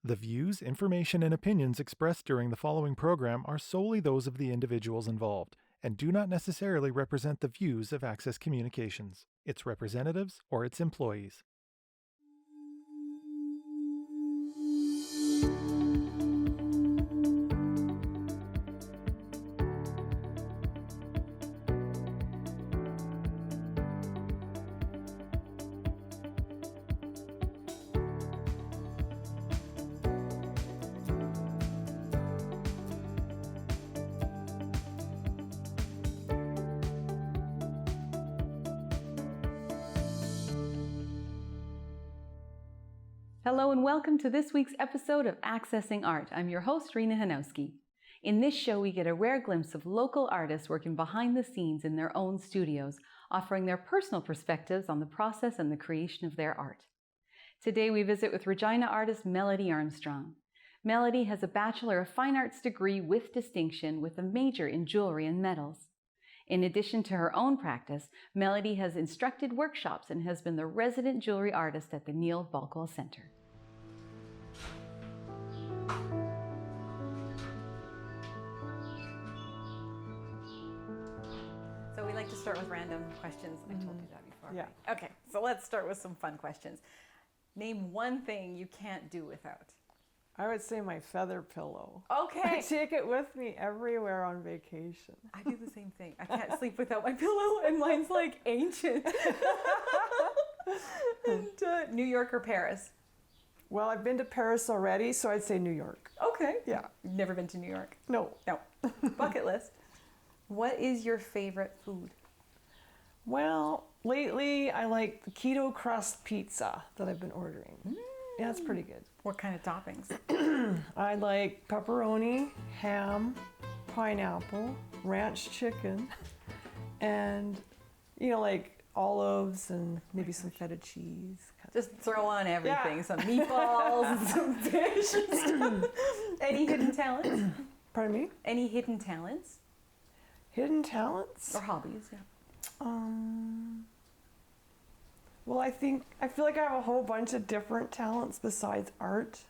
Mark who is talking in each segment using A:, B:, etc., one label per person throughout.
A: The views, information, and opinions expressed during the following program are solely those of the individuals involved and do not necessarily represent the views of Access Communications, its representatives, or its employees.
B: Hello and welcome to this week's episode of Accessing Art. I'm your host, Rina Hanowski. In this show, we get a rare glimpse of local artists working behind the scenes in their own studios, offering their personal perspectives on the process and the creation of their art. Today, we visit with Regina artist Melody Armstrong. Melody has a Bachelor of Fine Arts degree with distinction with a major in jewelry and metals. In addition to her own practice, Melody has instructed workshops and has been the resident jewelry artist at the Neil Balkwell Center. So we like to start with random questions. I told you that before.
C: Yeah.
B: Right? Okay, so let's start with some fun questions. Name one thing you can't do without.
C: I would say my feather pillow.
B: Okay.
C: I take it with me everywhere on vacation.
B: I do the same thing. I can't sleep without my pillow, and mine's like ancient. And New York or Paris?
C: Well, I've been to Paris already, so I'd say New York.
B: Okay.
C: Yeah.
B: You've never been to New York?
C: No.
B: No. Bucket list. What is your favorite food?
C: Well, lately I like the keto crust pizza that I've been ordering. Yeah, it's pretty good.
B: What kind of toppings?
C: I like pepperoni, ham, pineapple, ranch chicken, and, like olives and maybe some feta cheese.
B: Just throw on everything.
C: Yeah.
B: Some meatballs and some fish and stuff. Any hidden talents?
C: Pardon me?
B: Any hidden talents?
C: Hidden talents?
B: Or hobbies, yeah.
C: Well, I feel like I have a whole bunch of different talents besides art.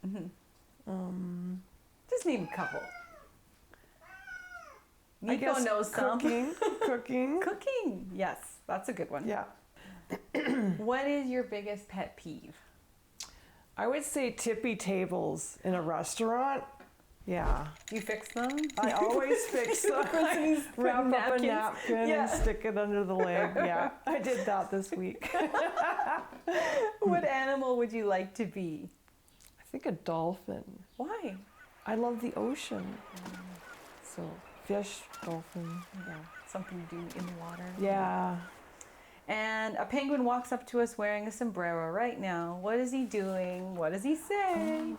B: Just name a couple.
C: I
B: Nico
C: guess
B: knows some.
C: Cooking.
B: Cooking, yes, that's a good one.
C: Yeah.
B: What is your biggest pet peeve?
C: I would say tippy tables in a restaurant. Yeah.
B: Do you fix them?
C: I always fix them. I wrap up a napkin and stick it under the leg. Yeah, I did that this week.
B: What animal would you like to be?
C: I think a dolphin.
B: Why?
C: I love the ocean. So fish, dolphin.
B: Yeah, something to do in the water.
C: Yeah.
B: And a penguin walks up to us wearing a sombrero right now. What is he doing? What does he say?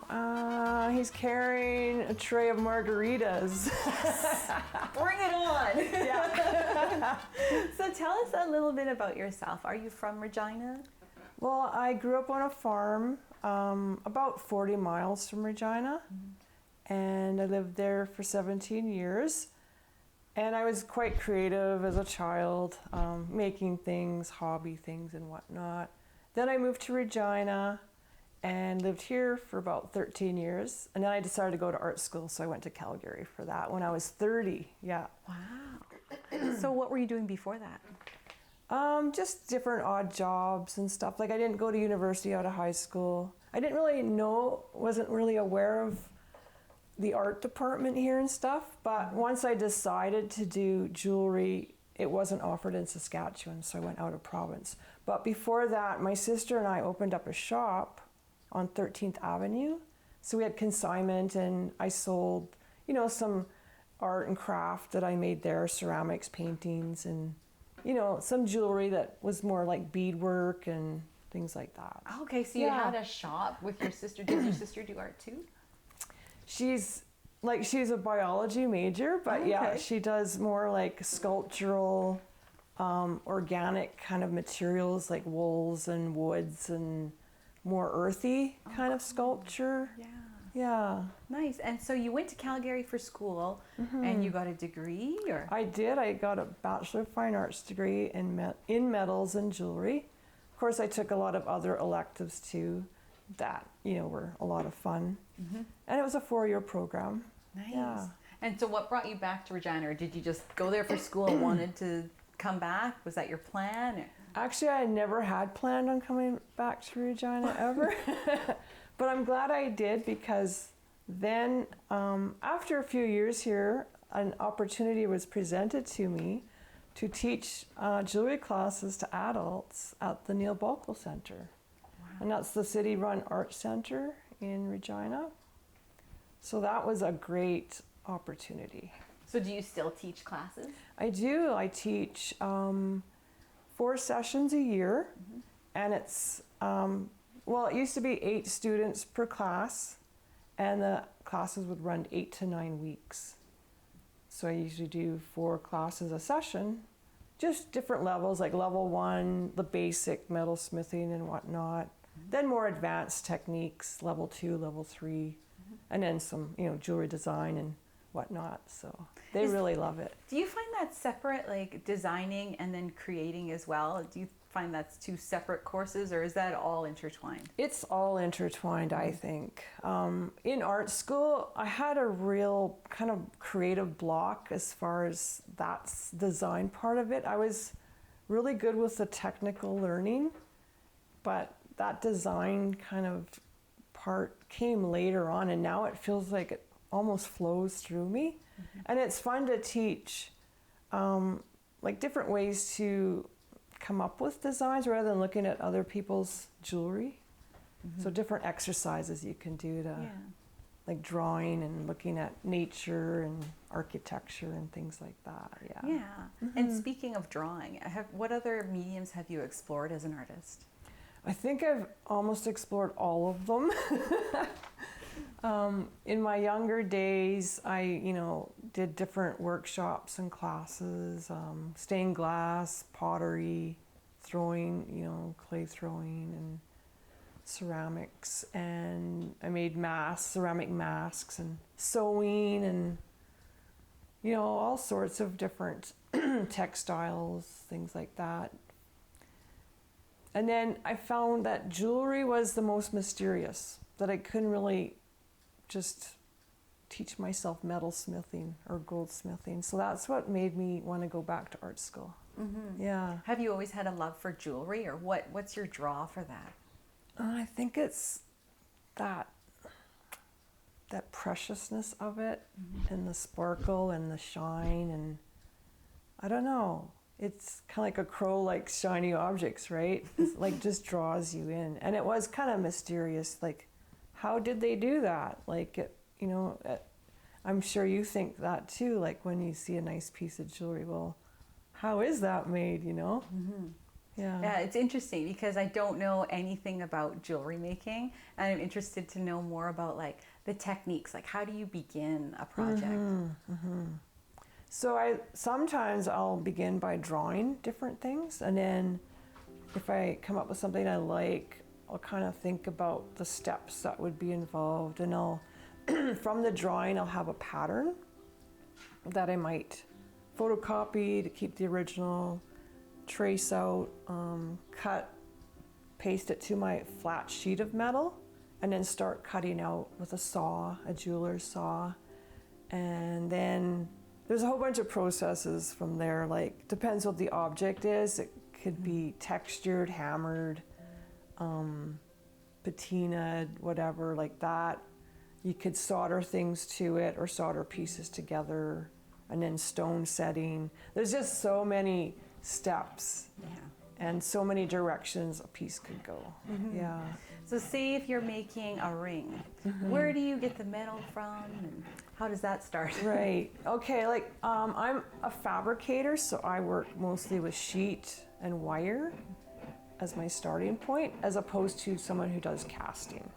C: He's carrying a tray of margaritas.
B: Bring it on!
C: Yeah.
B: So tell us a little bit about yourself. Are you from Regina?
C: Well, I grew up on a farm about 40 miles from Regina, and I lived there for 17 years. And I was quite creative as a child, making things, hobby things and whatnot. Then I moved to Regina and lived here for about 13 years. And then I decided to go to art school, so I went to Calgary for that when I was 30, yeah.
B: Wow. So what were you doing before that?
C: Just different odd jobs and stuff. Like I didn't go to university out of high school. I didn't really wasn't really aware of the art department here and stuff, but once I decided to do jewelry, it wasn't offered in Saskatchewan, so I went out of province. But before that, my sister and I opened up a shop on 13th Avenue. So we had consignment, and I sold, some art and craft that I made there, ceramics, paintings, and, some jewelry that was more like beadwork and things like that.
B: Okay, so you had a shop with your sister. Does your sister do art too?
C: She's a biology major, but yeah, she does more like sculptural, organic kind of materials like wools and woods and more earthy kind of sculpture.
B: Yeah.
C: Yeah.
B: Nice. And so you went to Calgary for school and you got a degree, or?
C: I did. I got a Bachelor of Fine Arts degree in metals and jewelry. Of course, I took a lot of other electives too. that, were a lot of fun. And it was a 4-year program.
B: Nice.
C: Yeah.
B: And so what brought you back to Regina? Or did you just go there for school and wanted to come back? Was that your plan?
C: Actually, I never had planned on coming back to Regina ever. But I'm glad I did, because then after a few years here, an opportunity was presented to me to teach jewelry classes to adults at the Neil Balkle Center. Wow. And that's the city-run art center in Regina. So that was a great opportunity.
B: So do you still teach classes?
C: I do. I teach 4 sessions a year, and it's, well, it used to be 8 students per class, and the classes would run 8 to 9 weeks. So I usually do 4 classes a session, just different levels, like level 1, the basic metal smithing and whatnot, then more advanced techniques, level 2, level 3, and then some, jewelry design and whatnot. So they really love it.
B: Do you find that separate, like designing and then creating as well? Do you find that's 2 separate courses, or is that all intertwined?
C: It's all intertwined, I think. In art school, I had a real kind of creative block as far as that's design part of it. I was really good with the technical learning, but that design kind of part came later on, and now it feels like it almost flows through me. And it's fun to teach like different ways to come up with designs rather than looking at other people's jewelry. So different exercises you can do to like drawing and looking at nature and architecture and things like that. Yeah.
B: And speaking of drawing, what other mediums have you explored as an artist?
C: I think I've almost explored all of them. In my younger days, I, did different workshops and classes, stained glass, pottery, throwing, clay throwing, and ceramics. And I made ceramic masks, and sewing, and, all sorts of different textiles, things like that. And then I found that jewelry was the most mysterious, that I couldn't really just teach myself metal smithing or goldsmithing. So that's what made me want to go back to art school. Yeah.
B: Have you always had a love for jewelry, or what's your draw for that?
C: I think it's that preciousness of it, and the sparkle and the shine, and I don't know. It's kind of like a crow likes shiny objects, right? It's like just draws you in. And it was kind of mysterious, like, how did they do that? Like, I'm sure you think that too, like when you see a nice piece of jewelry, well, how is that made, Yeah,
B: it's interesting because I don't know anything about jewelry making, and I'm interested to know more about like the techniques, like how do you begin a project?
C: So sometimes I'll begin by drawing different things, and then if I come up with something I like, I'll kind of think about the steps that would be involved, and I'll from the drawing I'll have a pattern that I might photocopy to keep the original, trace out, cut, paste it to my flat sheet of metal, and then start cutting out with a saw, a jeweler's saw. And then there's a whole bunch of processes from there, like depends what the object is. It could be textured, hammered, patinaed, whatever, like that. You could solder things to it or solder pieces together, and then stone setting. There's just so many steps and so many directions a piece could go. Yeah.
B: So say if you're making a ring, where do you get the metal from, and how does that start?
C: Right. Okay, like I'm a fabricator, so I work mostly with sheet and wire as my starting point, as opposed to someone who does casting.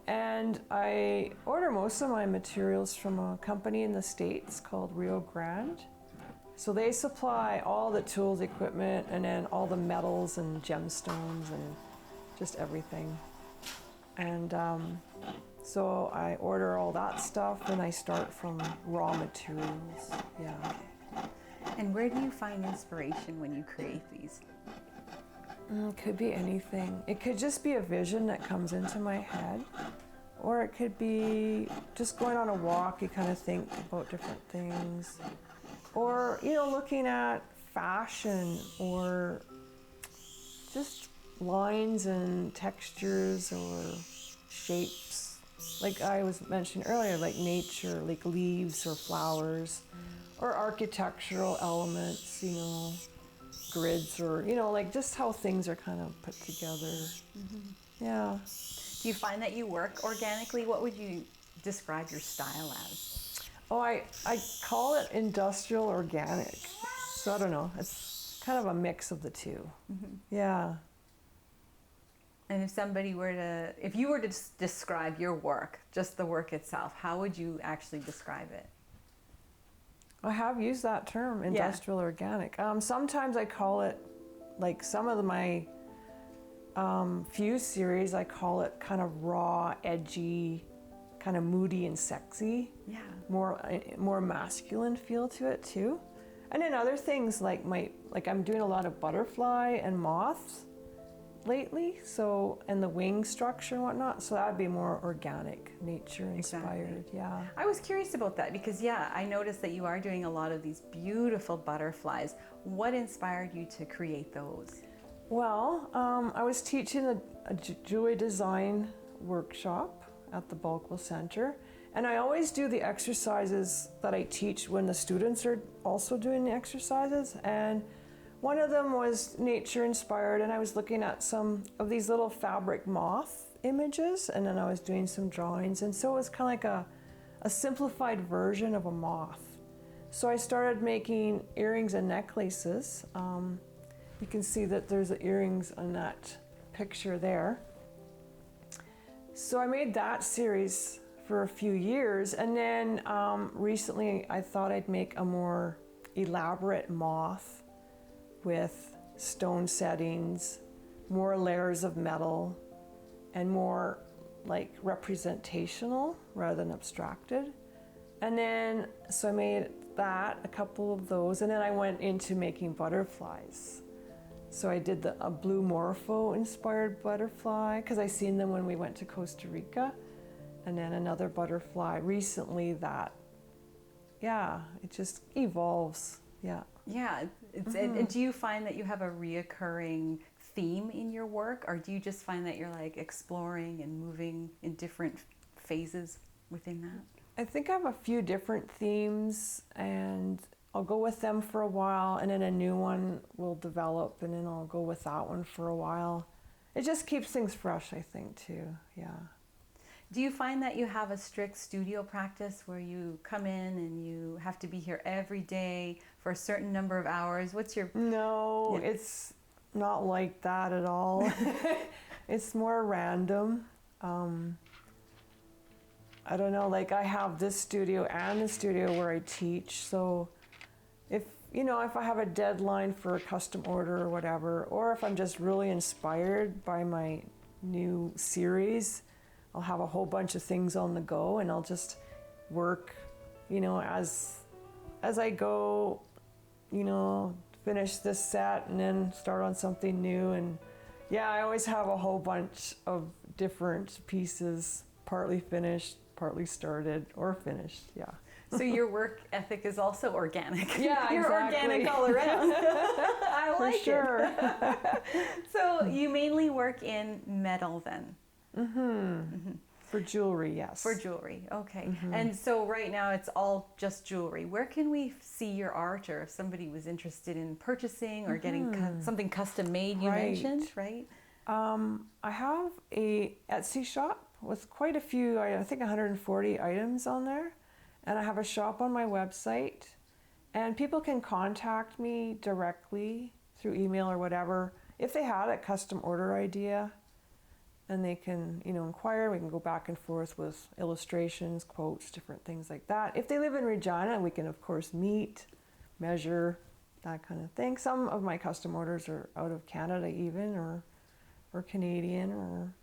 C: And I order most of my materials from a company in the States called Rio Grande. So they supply all the tools, equipment, and then all the metals and gemstones and just everything. And so I order all that stuff, and I start from raw materials. Yeah.
B: And where do you find inspiration when you create these?
C: It could be anything. It could just be a vision that comes into my head, or it could be just going on a walk. You kind of think about different things, or looking at fashion, or just lines and textures or shapes. Like I was mentioning earlier, like nature, like leaves or flowers, or architectural elements, grids, or like just how things are kind of put together. Yeah.
B: Do you find that you work organically? What would you describe your style as?
C: Oh, I call it industrial organic. So I don't know. It's kind of a mix of the two. Yeah.
B: And if you were to describe your work, just the work itself, how would you actually describe it?
C: I have used that term, industrial organic. Sometimes I call it, like some of my Fuse series, I call it kind of raw, edgy, kind of moody and sexy.
B: Yeah.
C: More masculine feel to it too. And then other things like I'm doing a lot of butterfly and moths lately, and the wing structure and whatnot, so that would be more organic, nature inspired.
B: Exactly.
C: Yeah.
B: I was curious about that because I noticed that you are doing a lot of these beautiful butterflies. What inspired you to create those?
C: Well, I was teaching a jewelry design workshop at the Bulkwell Center, and I always do the exercises that I teach when the students are also doing the exercises, and one of them was nature inspired, and I was looking at some of these little fabric moth images, and then I was doing some drawings, and so it was kind of like a simplified version of a moth. So I started making earrings and necklaces. You can see that there's the earrings on that picture there. So I made that series for a few years, and then recently I thought I'd make a more elaborate moth with stone settings, more layers of metal, and more like representational rather than abstracted. And then, so I made that, a couple of those, and then I went into making butterflies. So I did a blue morpho inspired butterfly, because I seen them when we went to Costa Rica, and then another butterfly recently that, it just evolves,
B: Yeah, and do you find that you have a reoccurring theme in your work, or do you just find that you're like exploring and moving in different phases within that?
C: I think I have a few different themes, and I'll go with them for a while, and then a new one will develop, and then I'll go with that one for a while. It just keeps things fresh, I think, too. Yeah.
B: Do you find that you have a strict studio practice where you come in and you have to be here every day for a certain number of hours? What's your...
C: No, it's not like that at all. It's more random. I don't know, like I have this studio and the studio where I teach, so if I have a deadline for a custom order or whatever, or if I'm just really inspired by my new series, I'll have a whole bunch of things on the go, and I'll just work, as I go, finish this set and then start on something new. And I always have a whole bunch of different pieces, partly finished, partly started, or finished.
B: So your work ethic is also organic.
C: Yeah,
B: You're
C: exactly.
B: organic all around. I like
C: For sure.
B: it. So you mainly work in metal then?
C: For jewelry, yes.
B: For jewelry, okay. And so right now it's all just jewelry. Where can we see your art, or if somebody was interested in purchasing or getting something custom made, you mentioned, right?
C: I have a Etsy shop with quite a few, I think 140 items on there. And I have a shop on my website, and people can contact me directly through email or whatever if they had a custom order idea, and they can inquire. We can go back and forth with illustrations, quotes, different things like that. If they live in Regina, we can of course meet, measure, that kind of thing. Some of my custom orders are out of Canada even, or Canadian, or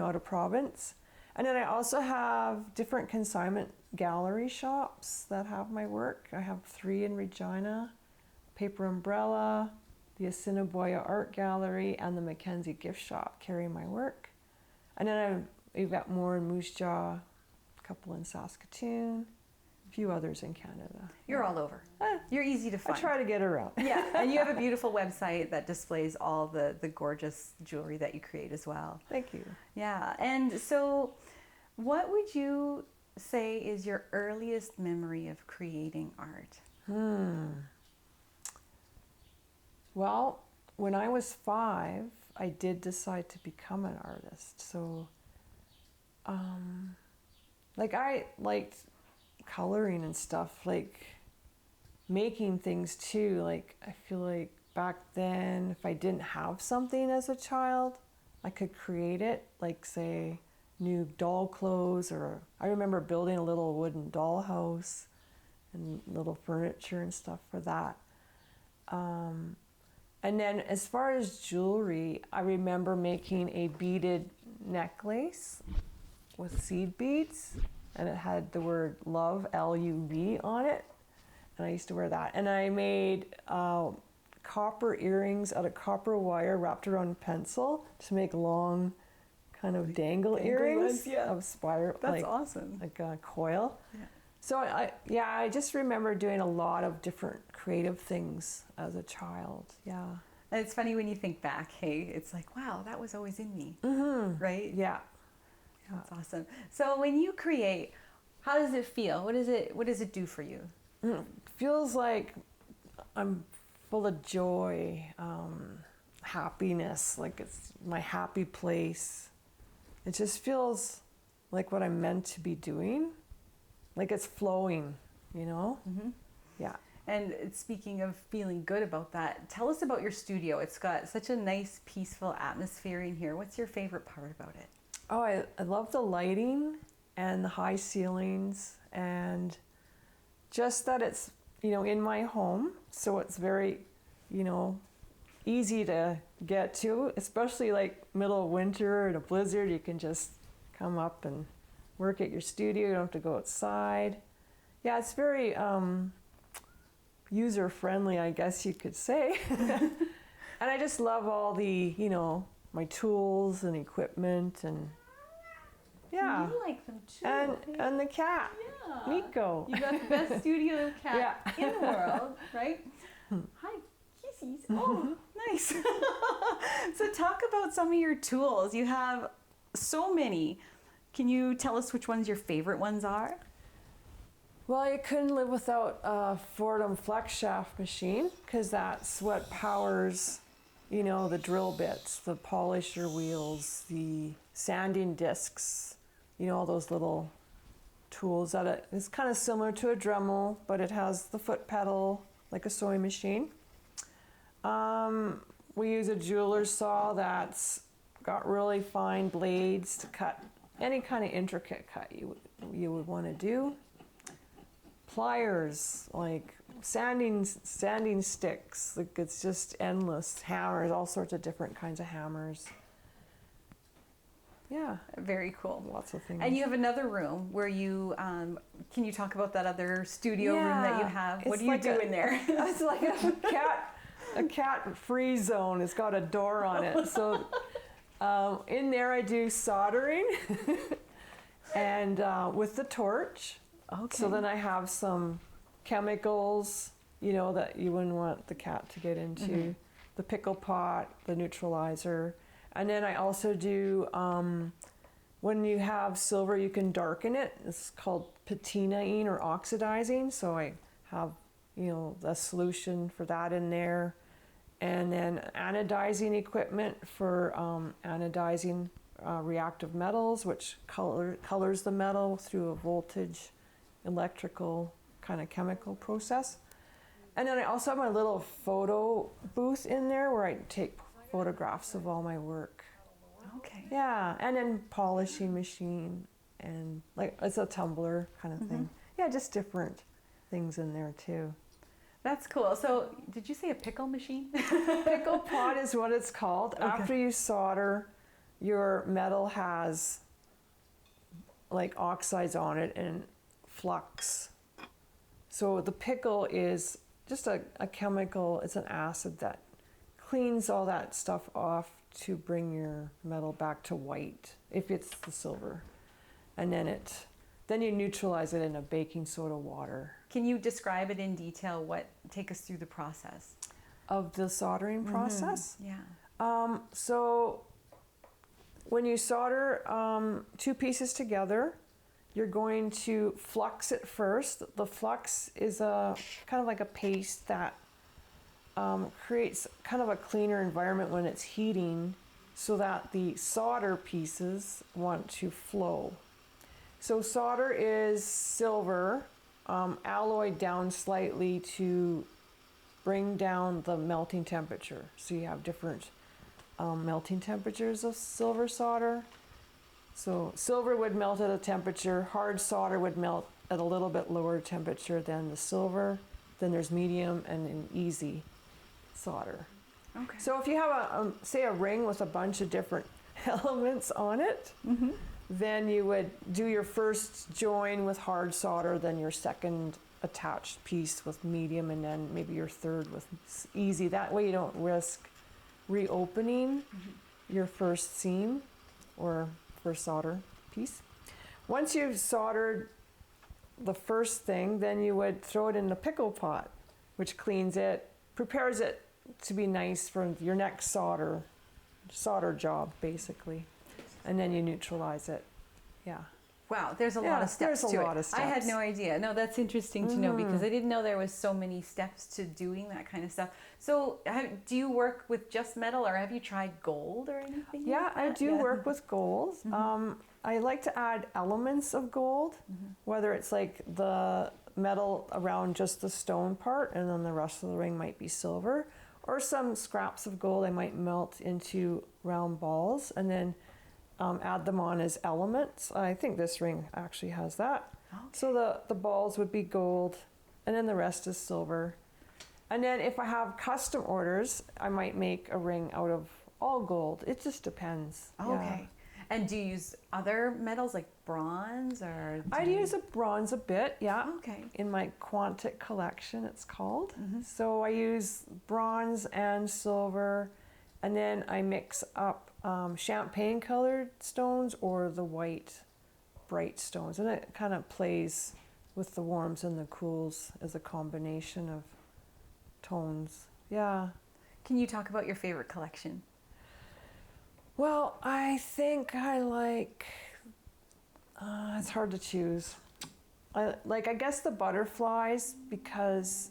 C: out of province. And then I also have different consignment gallery shops that have my work. I have 3 in Regina, Paper Umbrella, the Assiniboia Art Gallery, and the Mackenzie Gift Shop carry my work. And then we've got more in Moose Jaw, a couple in Saskatoon, a few others in Canada.
B: You're all over. You're easy to
C: I
B: find.
C: try to get around.
B: Yeah, and you have a beautiful website that displays all the gorgeous jewelry that you create as well.
C: Thank you.
B: Yeah, and so what would you say is your earliest memory of creating art?
C: Well, when I was 5, I did decide to become an artist. So, like I liked coloring and stuff, like making things too. Like I feel like back then, if I didn't have something as a child, I could create it, like say new doll clothes, or I remember building a little wooden dollhouse and little furniture and stuff for that. And then as far as jewelry, I remember making a beaded necklace with seed beads, and it had the word love, L-U-V, on it. And I used to wear that. And I made copper earrings out of copper wire wrapped around pencil to make long kind of dangle earrings of spiral.
B: That's awesome.
C: Like a coil.
B: Yeah.
C: So I just remember doing a lot of different creative things as a child. Yeah.
B: And it's funny when you think back, hey, it's like, wow, that was always in me, right?
C: Yeah.
B: That's awesome. So when you create, how does it feel? What does it do for you?
C: Feels like I'm full of joy, happiness, like it's my happy place. It just feels like what I'm meant to be doing, like it's flowing, you know? Yeah.
B: And speaking of feeling good about that, tell us about your studio. It's got such a nice, peaceful atmosphere in here. What's your favorite part about it?
C: Oh, I love the lighting and the high ceilings, and just that it's, you know, in my home. So it's very, you know, easy to get to, especially like middle of winter in a blizzard. You can just come up and work at your studio. You don't have to go outside. Yeah, it's very user-friendly, I guess you could say. And I just love all the, you know, my tools and equipment, and yeah.
B: You like them too.
C: And the cat,
B: Yeah.
C: Nico.
B: You got the best studio cat
C: Yeah.
B: in the world, right? Hi, kissies. Oh, nice. So talk about some of your tools. You have so many. Can you tell us which ones your favorite ones are?
C: Well, I couldn't live without a Fordham flex shaft machine, because that's what powers, you know, the drill bits, the polisher wheels, the sanding discs, you know, all those little tools that it's kind of similar to a Dremel, but it has the foot pedal like a sewing machine. We use a jeweler's saw that's got really fine blades to cut any kind of intricate cut you would want to do. Pliers, like sanding sticks, like it's just endless. Hammers, all sorts of different kinds of hammers. Yeah,
B: Very cool.
C: lots of things.
B: And you have another room where you, can you talk about that other studio room that you have? What
C: It's
B: do you
C: like
B: do in there?
C: It's like a cat-free zone. It's got a door on it. So in there I do soldering and with the torch.
B: Okay.
C: So then I have some chemicals, you know, that you wouldn't want the cat to get into. The pickle pot, the neutralizer. And then I also do, when you have silver, you can darken it. It's called patinaing or oxidizing. So I have, you know, the solution for that in there. And then anodizing equipment for anodizing reactive metals, which colors the metal through a voltage, electrical kind of chemical process. And then I also have my little photo booth in there where I take photographs of all my work.
B: Okay.
C: Yeah, and then polishing machine, and like it's a tumbler kind of thing. Yeah, just different things in there too.
B: That's cool. So did you say a pickle machine?
C: Pickle pot is what it's called.
B: Okay.
C: After you solder, your metal has like oxides on it and flux. So the pickle is just a chemical, it's an acid that cleans all that stuff off to bring your metal back to white if it's the silver. And then you neutralize it in a baking soda water.
B: Can you describe it in detail? Take us through the process
C: Of the soldering process?
B: Yeah.
C: So when you solder two pieces together, you're going to flux it first. The flux is a kind of like a paste that creates kind of a cleaner environment when it's heating, so that the solder pieces want to flow. So solder is silver, alloyed down slightly to bring down the melting temperature. So you have different melting temperatures of silver solder. So silver would melt at a temperature, hard solder would melt at a little bit lower temperature than the silver. Then there's medium and an easy solder.
B: Okay.
C: So if you have say a ring with a bunch of different elements on it, then you would do your first join with hard solder, then your second attached piece with medium, and then maybe your third with easy. That way you don't risk reopening your first seam or first solder piece. Once you've soldered the first thing, then you would throw it in the pickle pot, which cleans it, prepares it to be nice for your next solder job, basically. And then you neutralize it. Yeah.
B: Wow, there's a lot of steps
C: there's
B: to
C: a
B: it.
C: lot of steps.
B: I had no idea. No, that's interesting to know, because I didn't know there was so many steps to doing that kind of stuff. So do you work with just metal, or have you tried gold or anything?
C: Yeah,
B: like that?
C: I do work with gold. I like to add elements of gold, whether it's like the metal around just the stone part, and then the rest of the ring might be silver, or some scraps of gold I might melt into round balls and then add them on as elements. I think this ring actually has that. Okay. So the balls would be gold, and then the rest is silver. And then if I have custom orders, I might make a ring out of all gold. It just depends.
B: Okay. Yeah. And do you use other metals like bronze, or?
C: I'd use a bronze a bit, yeah.
B: Okay.
C: In my Quantic collection, it's called. So I use bronze and silver, and then I mix up champagne colored stones or the white bright stones, and it kind of plays with the warms and the cools as a combination of tones. Yeah.
B: Can you talk about your favorite collection?
C: Well, I think I like, it's hard to choose. I guess the butterflies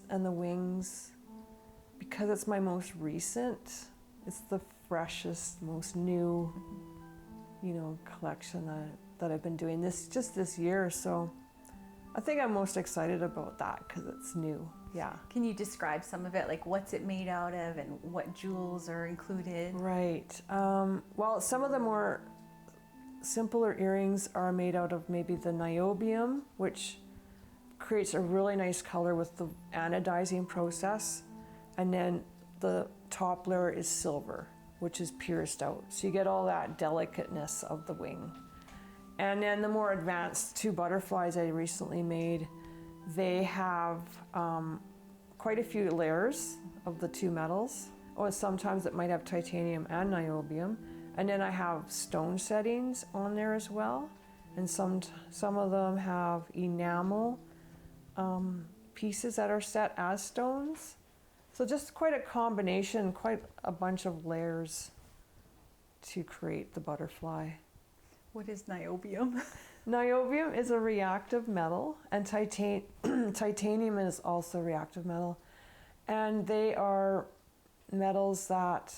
C: and the wings, because it's my most recent. It's the freshest, most new, collection that I've been doing this year. So I think I'm most excited about that because it's new. Yeah.
B: Can you describe some of it? Like, what's it made out of and what jewels are included?
C: Right. Well, some of the more simpler earrings are made out of maybe the niobium, which creates a really nice color with the anodizing process. And then the top layer is silver, which is pierced out. So you get all that delicateness of the wing. And then the more advanced two butterflies I recently made, they have quite a few layers of the two metals. Or sometimes it might have titanium and niobium. And then I have stone settings on there as well. And some of them have enamel pieces that are set as stones. So just quite a combination, quite a bunch of layers to create the butterfly.
B: What is niobium?
C: Niobium is a reactive metal, and titanium is also a reactive metal. And they are metals that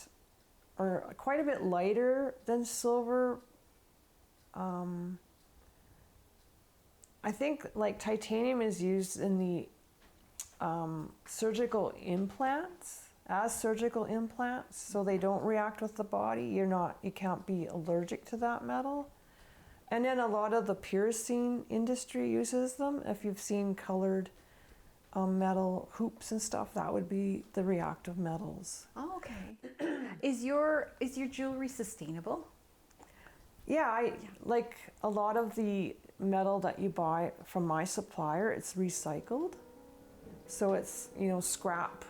C: are quite a bit lighter than silver. I think like titanium is used in the surgical implants, so they don't react with the body. You can't be allergic to that metal. And then a lot of the piercing industry uses them. If you've seen colored metal hoops and stuff, that would be the reactive metals.
B: Oh, okay. Is your jewelry sustainable?
C: Yeah, like a lot of the metal that you buy from my supplier, it's recycled. So it's, scrap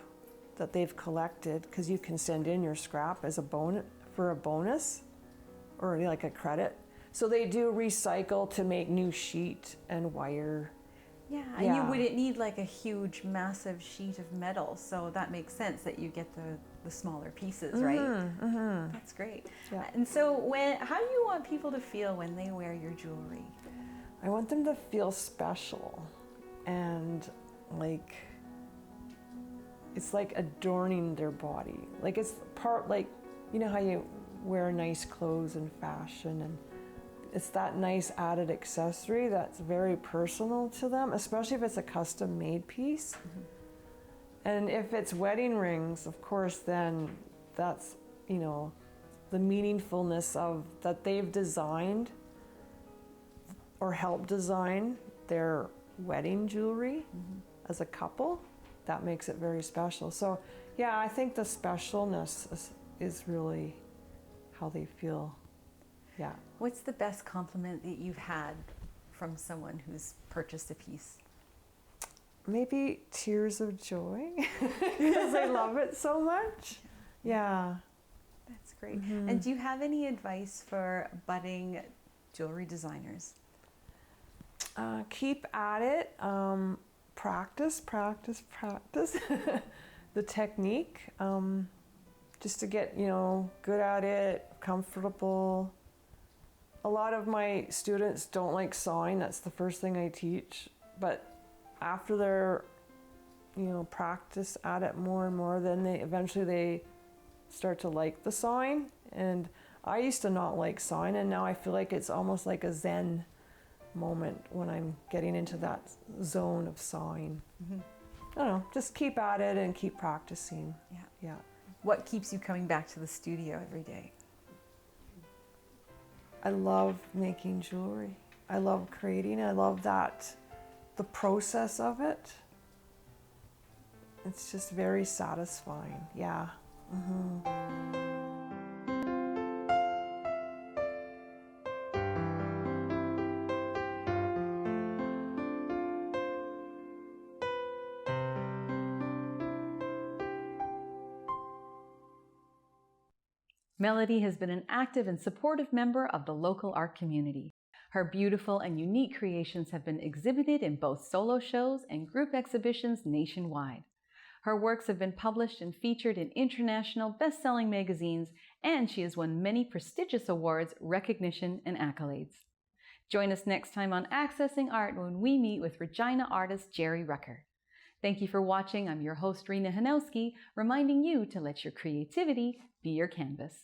C: that they've collected, because you can send in your scrap as a bonus or like a credit. So they do recycle to make new sheet and wire.
B: Yeah, and you wouldn't need like a huge, massive sheet of metal, so that makes sense that you get the smaller pieces, right?
C: Mm-hmm.
B: That's great.
C: Yeah.
B: And so, how do you want people to feel when they wear your jewelry?
C: I want them to feel special, and like it's like adorning their body. Like it's part, like, you know how you wear nice clothes and fashion, and it's that nice added accessory that's very personal to them, especially if it's a custom made piece. And if it's wedding rings, of course, then that's, you know, the meaningfulness of that they've designed or helped design their wedding jewelry as a couple. That makes it very special. So yeah, I think the specialness is really how they feel. Yeah.
B: What's the best compliment that you've had from someone who's purchased a piece?
C: Maybe tears of joy because they love it so much. Yeah.
B: That's great. And do you have any advice for budding jewelry designers?
C: Keep at it. Practice the technique, just to get, you know, good at it, comfortable. A lot of my students don't like sawing. That's the first thing I teach. But after they're, you know, practice at it more and more, then eventually they start to like the sawing. And I used to not like sawing, and now I feel like it's almost like a Zen moment when I'm getting into that zone of sawing. I don't know, just keep at it and keep practicing. Yeah.
B: What keeps you coming back to the studio every day?
C: I love making jewelry. I love creating. I love the process of it. It's just very satisfying. Yeah.
B: Melody has been an active and supportive member of the local art community. Her beautiful and unique creations have been exhibited in both solo shows and group exhibitions nationwide. Her works have been published and featured in international best-selling magazines, and she has won many prestigious awards, recognition, and accolades. Join us next time on Accessing Art when we meet with Regina artist Jerry Rucker. Thank you for watching. I'm your host, Rina Hanowski, reminding you to let your creativity be your canvas.